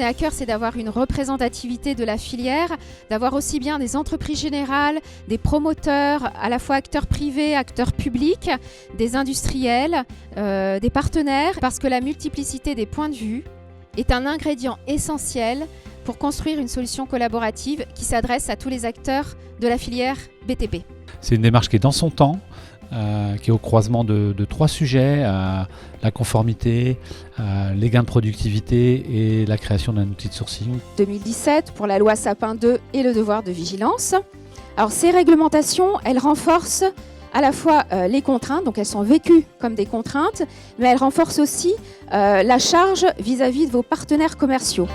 tenait à cœur, c'est d'avoir une représentativité de la filière, d'avoir aussi bien des entreprises générales, des promoteurs, à la fois acteurs privés, acteurs publics, des industriels, des partenaires, parce que la multiplicité des points de vue est un ingrédient essentiel pour construire une solution collaborative qui s'adresse à tous les acteurs de la filière BTP. C'est une démarche qui est dans son temps, qui est au croisement de 3 sujets, la conformité, les gains de productivité et la création d'un outil de sourcing. 2017 pour la loi Sapin 2 et le devoir de vigilance. Alors ces réglementations, elles renforcent à la fois les contraintes, donc elles sont vécues comme des contraintes, mais elles renforcent aussi la charge vis-à-vis de vos partenaires commerciaux.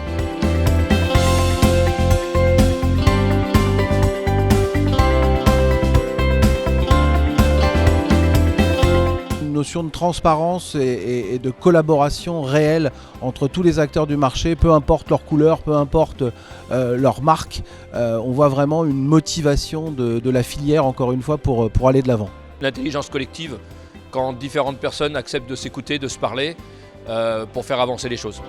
Notion de transparence et de collaboration réelle entre tous les acteurs du marché, peu importe leur couleur, peu importe leur marque. On voit vraiment une motivation de la filière, encore une fois, pour aller de l'avant. L'intelligence collective, quand différentes personnes acceptent de s'écouter, de se parler, pour faire avancer les choses.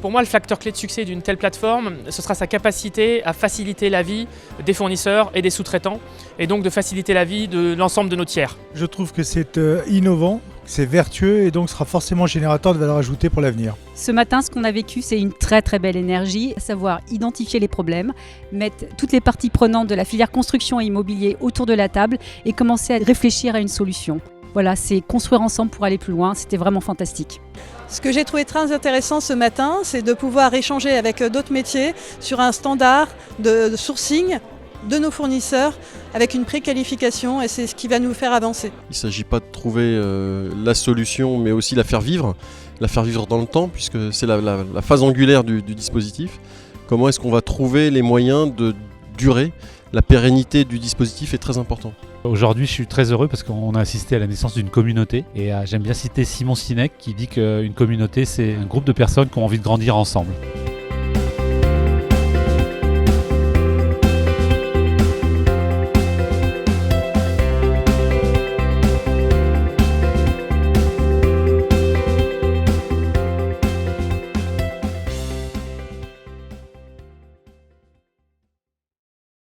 Pour moi, le facteur clé de succès d'une telle plateforme, ce sera sa capacité à faciliter la vie des fournisseurs et des sous-traitants, et donc de faciliter la vie de l'ensemble de nos tiers. Je trouve que c'est innovant, c'est vertueux et donc sera forcément générateur de valeur ajoutée pour l'avenir. Ce matin, ce qu'on a vécu, c'est une très très belle énergie, savoir identifier les problèmes, mettre toutes les parties prenantes de la filière construction et immobilier autour de la table et commencer à réfléchir à une solution. Voilà, c'est construire ensemble pour aller plus loin, c'était vraiment fantastique. Ce que j'ai trouvé très intéressant ce matin, c'est de pouvoir échanger avec d'autres métiers sur un standard de sourcing de nos fournisseurs avec une préqualification, et c'est ce qui va nous faire avancer. Il ne s'agit pas de trouver la solution, mais aussi la faire vivre dans le temps, puisque c'est la phase angulaire du dispositif. Comment est-ce qu'on va trouver les moyens de durer? La pérennité du dispositif est très importante. Aujourd'hui, je suis très heureux parce qu'on a assisté à la naissance d'une communauté. Et j'aime bien citer Simon Sinek qui dit qu'une communauté, c'est un groupe de personnes qui ont envie de grandir ensemble.